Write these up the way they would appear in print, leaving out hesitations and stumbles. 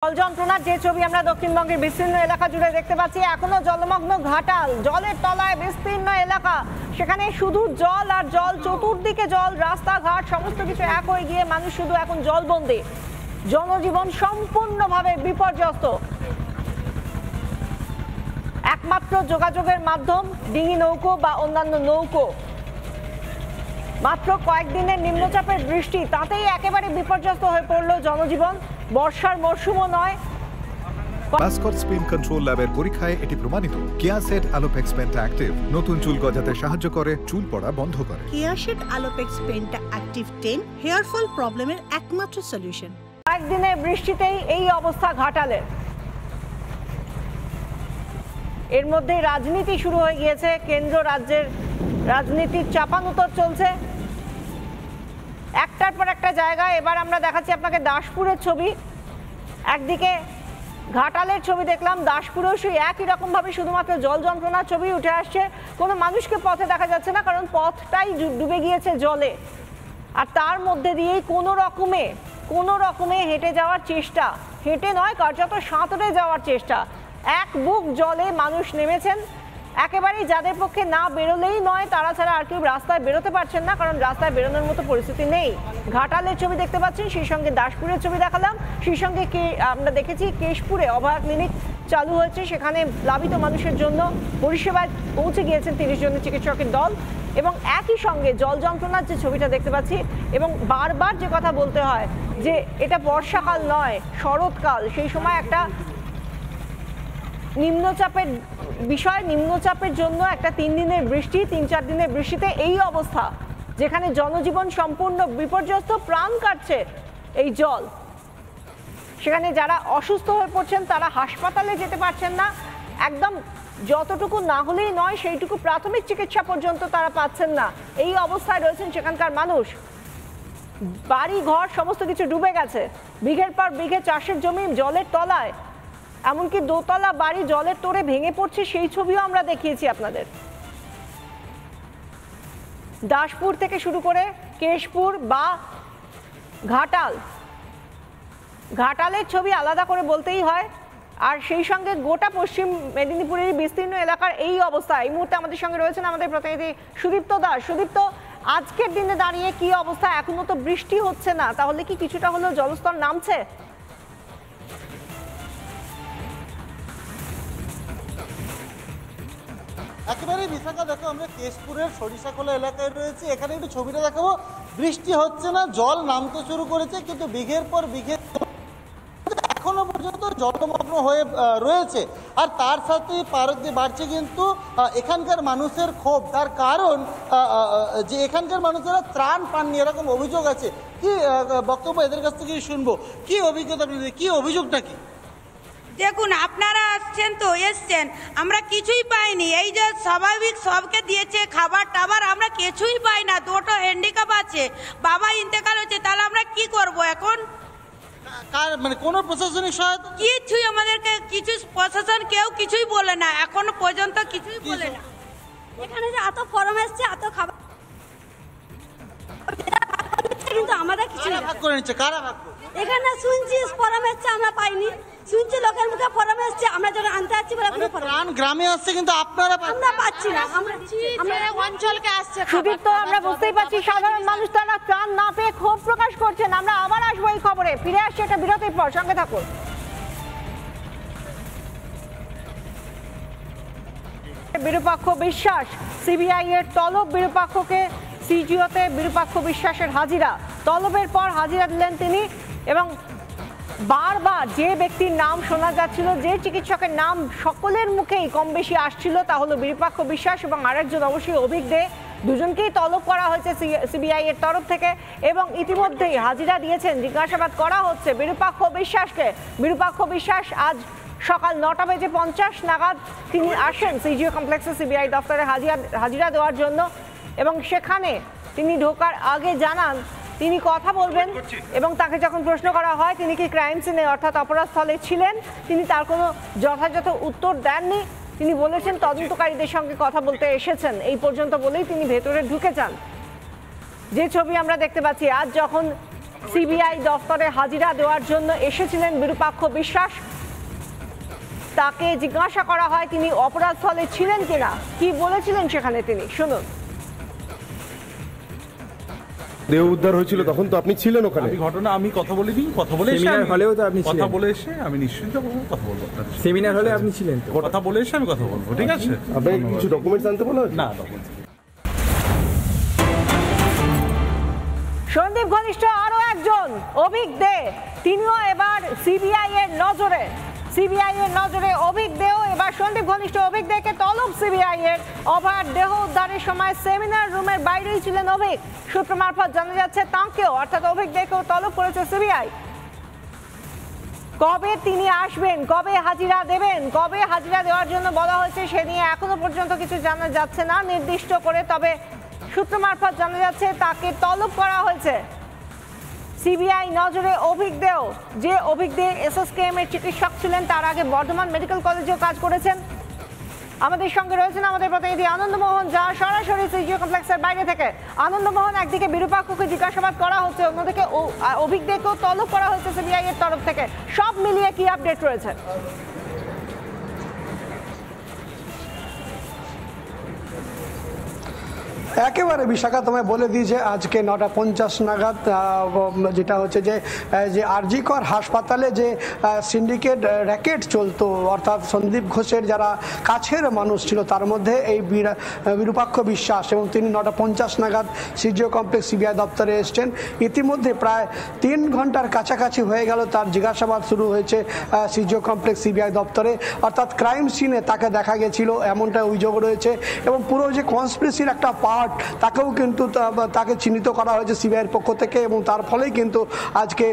জল যন্ত্রণার যে ছবি আমরা দক্ষিণবঙ্গের বিস্তীর্ণ এলাকা জুড়ে দেখতে পাচ্ছি, এখনো জলমগ্ন ঘাটাল, জলের তলায় বিস্তীর্ণ এলাকা, সেখানে শুধু জল আর জল, চতুর্দিকে জল, রাস্তাঘাট সমস্ত কিছু এক হয়ে গিয়ে মানুষ শুধু এখন জলবন্দী, জনজীবন সম্পূর্ণভাবে বিপর্যস্ত। একমাত্র যোগাযোগের মাধ্যম ডিঙি নৌকো বা অন্যান্য নৌকো। মাত্র কয়েকদিনের নিম্নচাপের বৃষ্টি, তাতেই একেবারে বিপর্যস্ত হয়ে পড়লো জনজীবন। বর্ষার মরশুমও নয়। মাস্কট স্পিন কন্ট্রোল ল্যাবের পরীক্ষায় এটি প্রমাণিত। কেয়াসেট আলোপেক্স পেন্টা অ্যাক্টিভ নতুন চুল গজাতে সাহায্য করে, চুল পড়া বন্ধ করে। কেয়াসেট আলোপেক্স পেন্টা অ্যাক্টিভ 10 হেয়ার ফল প্রবলেমের একমাত্র সলিউশন। কয়েকদিনের বৃষ্টিতেই এই অবস্থা ঘাটালের। এর মধ্যে রাজনীতি শুরু হয়ে গিয়েছে, কেন্দ্র রাজ্যের রাজনীতির চাপানুতর চলছে একটার পর একটা জায়গায়। এবার আমরা দেখাচ্ছি আপনাকে দাসপুরের ছবি। একদিকে ঘাটালের ছবি দেখলাম, দাসপুরেও সেই একই রকমভাবে শুধুমাত্র জল যন্ত্রণার ছবি উঠে আসছে। কোনো মানুষকে পথে দেখা যাচ্ছে না, কারণ পথটাই ডুবে গিয়েছে জলে। আর তার মধ্যে দিয়েই কোনো রকমে হেঁটে যাওয়ার চেষ্টা, হেঁটে নয় কার্যত সাঁতরে যাওয়ার চেষ্টা। এক বুক জলে মানুষ নেমেছেন। একেবারেই যাদের পক্ষে না বেরোলেই নয়, তারা ছাড়া আর কেউ রাস্তায় বেরোতে পারছেন না, কারণ রাস্তায় বেরোনোর মতো পরিস্থিতি নেই। ঘাটালের ছবি দেখতে পাচ্ছেন, সেই সঙ্গে দাসপুরের ছবি দেখালাম, সেই সঙ্গে আমরা দেখেছি কেশপুরে অভয়া ক্লিনিক চালু হয়েছে, সেখানে প্লাবিত মানুষের জন্য পরিষেবায় পৌঁছে গিয়েছেন 30 জনের চিকিৎসকের দল। এবং একই সঙ্গে জল যন্ত্রণার যে ছবিটা দেখতে পাচ্ছি, এবং বারবার যে কথা বলতে হয় যে এটা বর্ষাকাল নয়, শরৎকাল, সেই সময় একটা নিম্নচাপের বিষয়, নিম্নচাপের জন্য একটা 3 দিনের বৃষ্টি, 3-4 দিনের বৃষ্টিতে এই অবস্থা, যেখানে জনজীবন সম্পূর্ণ বিপর্যস্ত, প্রাণ কাটছে এই জল। সেখানে যারা অসুস্থ হয়ে পড়ছেন তারা হাসপাতালে যেতে পারছেন না, একদম যতটুকু না হলেই নয় সেইটুকু প্রাথমিক চিকিৎসা পর্যন্ত তারা পাচ্ছেন না। এই অবস্থায় রয়েছেন সেখানকার মানুষ। বাড়ি ঘর সমস্ত কিছু ডুবে গেছে, বিঘের পর বিঘে চাষের জমি জলের তলায়, এমনকি দোতলা বাড়ি জলের তোড়ে ভেঙে পড়ছে, সেই ছবিও আমরা দেখিয়েছি আপনাদের। দাসপুর থেকে শুরু করে কেশপুর বা ঘাটালের ছবি আলাদা করে বলতেই হয়। আর সেই সঙ্গে গোটা পশ্চিম মেদিনীপুরের বিস্তীর্ণ এলাকার এই অবস্থা। এই মুহূর্তে আমাদের সঙ্গে রয়েছেন আমাদের প্রতিনিধি সুদীপ্ত দাস। সুদীপ্ত, আজকের দিনে দাঁড়িয়ে কি অবস্থা? এখনো তো বৃষ্টি হচ্ছে না, তাহলে কি কিছুটা হলেও জলস্তর নামছে? একেবারে বিশাখা, দেখো আমরা কেশপুরের সরিষাখোলা এলাকায় রয়েছে। এখানে একটু ছবিটা দেখাবো। বৃষ্টি হচ্ছে না, জল নামতে শুরু করেছে, কিন্তু বিঘের পর বিঘে এখনো পর্যন্ত জলমগ্ন হয়ে রয়েছে। আর তার সাথে বাড়ছে কিন্তু এখানকার মানুষের ক্ষোভ। তার কারণ যে এখানকার মানুষেরা ত্রাণ পাননি, এরকম অভিযোগ আছে। কি বক্তব্য এদের কাছ থেকে শুনবো, কি অভিজ্ঞতা আপনাদের, কি অভিযোগটা কি? দেখুন, আপনারা আসছেন তো এসছেন, আমরা কিছুই পাইনি। এই যে স্বাভাবিক সবকে দিয়েছে খাবার টাবার, আমরা কিছুই পাই না। দুটো হ্যান্ডিক্যাপ আছে, বাবা ইন্তেকাল হচ্ছে, তাহলে আমরা কি করব এখন? মানে কোন প্রশাসনিক সহায়তা কিছুই আমাদেরকে, কিছু প্রশাসন কেউ কিছুই বলে না, এখনো পর্যন্ত কিছুই বলে না। এখানে যে এত ফরম এসছে, এত খাবার, কিন্তু আমাদের কিছু ভাগ করে নিচ্ছে। কারা ভাগ করে? এখানে শুনছি ফরম এসছে, আমরা পাইনি। শুনছি লোকের মুখে ফরম এসছে, আমরা যখন আনতে যাচ্ছি বলে প্রাণ গ্রামে আসছে, কিন্তু আপনারা আমরা পাচ্ছি না। আমরা অঞ্চলকে আসছে সুদীপ্ত, আমরা বুঝতেই পারছি সাধারণ মানুষ তারা ত্রাণ না পেয়ে ক্ষোভ প্রকাশ করছেন। আমরা আবার আসবো এই খবরে, ফিরে আসছি একটা বিরতির পর, সঙ্গে থাকুন। বিরূপাক্ষ বিশ্বাস, সিবিআই এর তলব বিরূপাক্ষকে সিজিওতে বিরূপাক্ষ বিশ্বাসের হাজিরা। তলবের পর হাজিরা দিলেন তিনি, এবং বারবার যে ব্যক্তির নাম শোনা যাচ্ছিল, যে চিকিৎসকের নাম সকলের মুখেই কম বেশি আসছিল, তা হলো বিরূপাক্ষ বিশ্বাস এবং আরেকজন অবশ্যই অভিক দে। দুজনকেই তলব করা হয়েছে সিবিআই এর তরফ থেকে, এবং ইতিমধ্যেই হাজিরা দিয়েছেন, জিজ্ঞাসাবাদ করা হচ্ছে বিরূপাক্ষ বিশ্বাসকে। বিরূপাক্ষ বিশ্বাস আজ সকাল 9:50 নাগাদ তিনি আসেন সিজিও কমপ্লেক্সে সিবিআই দফতরে হাজিরা দেওয়ার জন্য, এবং সেখানে তিনি ঢোকার আগে জানান তিনি কথা বলবেন। এবং তাকে যখন প্রশ্ন করা হয় তিনি কি ক্রাইম সিনে অর্থাৎ অপরাধস্থলে ছিলেন, তিনি তার কোনো যথাযথ উত্তর দেননি। তিনি বলেছেন তদন্তকারীদের সঙ্গে কথা বলতে এসেছেন, এই পর্যন্ত বলেই তিনি ভেতরে ঢুকে যান। যে ছবি আমরা দেখতে পাচ্ছি, আজ যখন সিবিআই দফতরে হাজিরা দেওয়ার জন্য এসেছিলেন বিরূপাক্ষ বিশ্বাস। তাকে জিজ্ঞাসা করা হয় তিনি অপরাধস্থলে ছিলেন কিনা, কি বলেছিলেন সেখানে তিনি, শুনুন। দেহ উদ্ধার হয়েছিল তখন তো আপনি ছিলেন ওখানে। ঘটনা আমি কথা বলিনি, কথা বলে সেমিনার হলেও তো আপনি কথা বলে এসে আমি নিশ্চিত কথা বলবো। সেমিনার হলে আপনি ছিলেন তো, কথা বলে এসে আমি কথা বলবো, ঠিক আছে? আপনাকে কিছু ডকুমেন্টস আনতে বলা হয়েছে? না, ডকুমেন্টস। সন্দীপ ঘনিষ্ঠ আরো একজন অভিক দে, তিনিও এবার সিবিআই এর নজরে। সিবিআই এর নজরে অভিক দেও এবার সন্দীপ ঘনিষ্ঠ অভিক দেকে তলব সিবিআই এর। অভয়ার দেহ উদ্ধারের সময় সেমিনার রুমের বাইরেই ছিলেন অভিক। সূত্র মারফত জানা যাচ্ছে তাঁকেও অর্থাৎ অভিক দেকেও তলব করেছে সিবিআই। কবে তিনি আসবেন, কবে হাজিরা দেবেন, কবে হাজিরা দেওয়ার জন্য বলা হয়েছে সে নিয়ে এখনো পর্যন্ত কিছু জানা যাচ্ছে না নির্দিষ্ট করে। তবে সূত্র মারফত জানা যাচ্ছে তাকে তলব করা হয়েছে। সিবিআই নজরে অভিক দেও, যে অভিক দে এসএসকেএম এর চিকিৎসক ছিলেন, তার আগে বর্ধমান মেডিকেল কলেজেও কাজ করেছেন। আমাদের সঙ্গে রয়েছেন আমাদের প্রতিনিধি আনন্দমোহন যা সরাসরি সিজিও কমপ্লেক্সের বাইরে থেকে। আনন্দমোহন, একদিকে বিরূপাক্ষকে জিজ্ঞাসাবাদ করা হচ্ছে, অন্যদিকে অভিক দেকেও তলব করা হয়েছে সিবিআই এর তরফ থেকে, সব মিলিয়ে কি আপডেট রয়েছে? একেবারে বিশাখা তোমায় বলে দিই যে আজকে 9:50 নাগাদ যেটা হচ্ছে যে আরজি কর হাসপাতালে যে সিন্ডিকেট র্যাকেট চলতো, অর্থাৎ সন্দীপ ঘোষের যারা কাছের মানুষ ছিল তার মধ্যে এই বিরূপাক্ষ বিশ্বাস, এবং তিনি 9:50 নাগাদ সিজিও কমপ্লেক্স সিবিআই দপ্তরে এসছেন। ইতিমধ্যে প্রায় 3 ঘন্টার কাছাকাছি হয়ে গেল তার জিজ্ঞাসাবাদ শুরু হয়েছে সিজিও কমপ্লেক্স সিবিআই দপ্তরে, অর্থাৎ ক্রাইম সিনে তাকে দেখা গেছিল এমনটা অভিযোগ রয়েছে। এবং পুরো যে কনস্পিরেসির একটা তাকেও কিন্তু তাকে চিহ্নিত করা হয়েছে সিবিআইয়ের পক্ষ থেকে, এবং তার ফলেই কিন্তু আজকে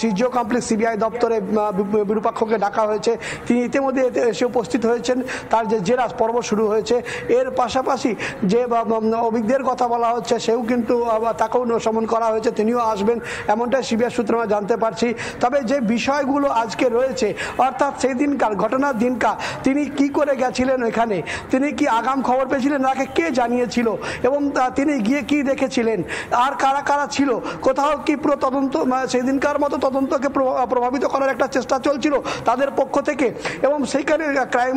সিজিও কমপ্লেক্স সিবিআই দপ্তরে বিরূপাক্ষকে ডাকা হয়েছে। তিনি ইতিমধ্যে এসে উপস্থিত হয়েছেন, তার যে জেরা পর্ব শুরু হয়েছে। এর পাশাপাশি যে অভিজ্ঞদের কথা বলা হচ্ছে সেও কিন্তু তাকেও সমন করা হয়েছে, তিনিও আসবেন এমনটাই সিবিআই সূত্রে আমরা জানতে পারছি। তবে যে বিষয়গুলো আজকে রয়েছে, অর্থাৎ সেই দিনকার ঘটনার দিনকার তিনি কি করে গেছিলেন ওইখানে, তিনি কি আগাম খবর পেয়েছিলেন, তাকে কে জানিয়েছিল, এবং তিনি গিয়ে কি দেখেছিলেন, আর কারা কারা ছিল, কোথাও কি পুরো তদন্ত সেদিনকার মতো তদন্তকে প্রভাবিত করার একটা চেষ্টা চলছিল তাদের পক্ষ থেকে, এবং সেইখানে ক্রাইম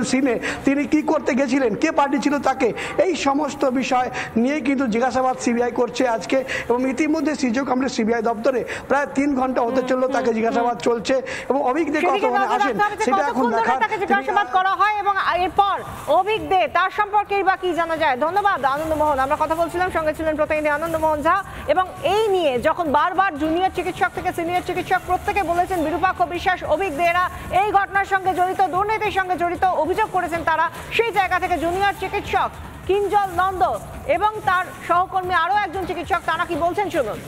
সিনে তিনি কি করতে গেছিলেন, কে পাঠিয়েছিল তাকে, এই সমস্ত বিষয় নিয়ে কিন্তু জিজ্ঞাসাবাদ সিবিআই করছে আজকে। এবং ইতিমধ্যে সিজিও কমপ্লেক্স সিবিআই দপ্তরে প্রায় 3 ঘন্টা হতে চললো তাকে জিজ্ঞাসাবাদ চলছে, এবং অভিক দে কতক্ষণে আসেন সেটা এখন দেখার। জিজ্ঞাসাবাদ করা হয় এবং এরপর অভিক দে তার সম্পর্কে বা কি জানা যায়। ধন্যবাদ আনন্দমোহন। আমরা কথা বলছিলাম, সঙ্গে ছিলেন প্রতিনিধি আনন্দমোহন ঝা। এবং এই নিয়ে যখন বারবার জুনিয়র চিকিৎসক থেকে সিনিয়র চিকিৎসক প্রত্যেকে বলেছেন বিরূপাক্ষ বিশ্বাস অভিক দেরা এই ঘটনার সঙ্গে জড়িত, দুর্নীতির সঙ্গে জড়িত অভিযোগ করেছেন তারা, সেই জায়গা থেকে জুনিয়র চিকিৎসক কিঞ্জল নন্দ এবং তার সহকর্মী আরো একজন চিকিৎসক তারা কি বলছেন শুনুন।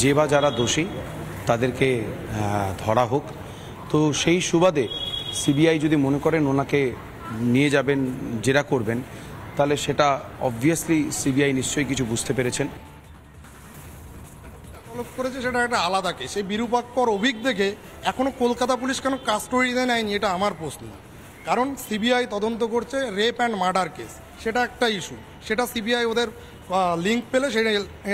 যে বা যারা দোষী তাদেরকে ধরা হোক। তো সেই সুবাদে সিবিআই যদি মনে করেন ওনাকে নিয়ে যাবেন, জেরা করবেন, তাহলে সেটা অবভিয়াসলি সিবিআই নিশ্চয়ই কিছু বুঝতে পেরেছেন। তলব করেছে সেটা একটা আলাদা কেস। সেই বিরূপাক্ষর অভিক দেখে এখনও কলকাতা পুলিশ কেন কাস্টোডিতে নেয়নি, এটা আমার প্রশ্ন। কারণ সিবিআই তদন্ত করছে রেপ অ্যান্ড মার্ডার কেস, সেটা একটা ইস্যু, সেটা সিবিআই ওদের লিঙ্ক পেলে সেটা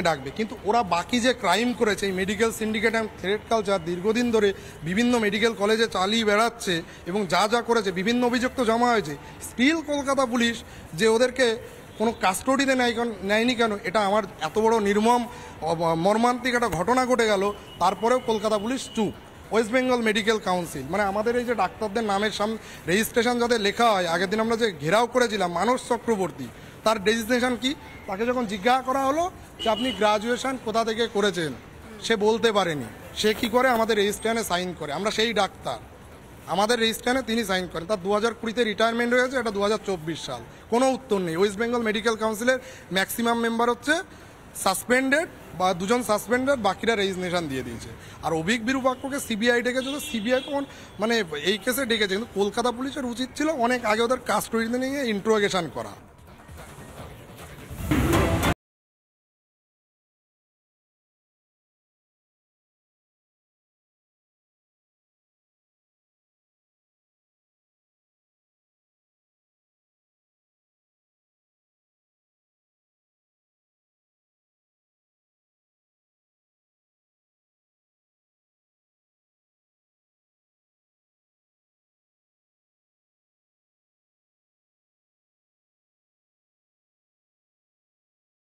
ডাকবে। কিন্তু ওরা বাকি যে ক্রাইম করেছে, এই medical syndicate and thread culture দীর্ঘদিন ধরে বিভিন্ন মেডিকেল কলেজে চালিয়ে বেড়াচ্ছে, এবং যা যা করেছে বিভিন্ন অভিযোগ তো জমা হয়েছে, স্টিল কলকাতা পুলিশ যে ওদেরকে কোনো কাস্টোডিতে নেয়নি কেন, এটা আমার এত বড় নির্মম মর্মান্তিক একটা ঘটনা ঘটে গেল, তারপরেও কলকাতা পুলিশ চুপ। ওয়েস্ট বেঙ্গল মেডিকেল কাউন্সিল, মানে আমাদের এই যে ডাক্তারদের নামের সামনে রেজিস্ট্রেশন যাদের লেখা হয়, আগের দিন আমরা যে ঘেরাও করেছিলাম মানস চক্রবর্তী, তার রেজিস্ট্রেশন কি, তাকে যখন জিজ্ঞাসা করা হলো যে আপনি গ্রাজুয়েশন কোথা থেকে করেছেন, সে বলতে পারেনি। সে কি করে আমাদের রেজিস্ট্রেশনে সাইন করে, আমরা সেই ডাক্তার, আমাদের রেজিস্ট্রেশনে তিনি সাইন করেন। তার 2020-তে রিটায়ারমেন্ট হয়েছে, এটা 2024 সাল, কোনো উত্তর নেই। ওয়েস্ট বেঙ্গল মেডিকেল কাউন্সিলের ম্যাক্সিমাম মেম্বার হচ্ছে সাসপেন্ডেড বা 2জন সাসপেন্ডেড, বাকিরা রেজিগনেশন দিয়ে দিয়েছে। আর অভিক বিরূপাক্ষকে সিবিআই ডেকেছে, তো সিবিআই তখন মানে এই কেসে ডেকেছে, কিন্তু কলকাতা পুলিশের উচিত ছিল অনেক আগে ওদের কাস্টোডিতে নিয়ে ইন্ট্রোগেশন করা।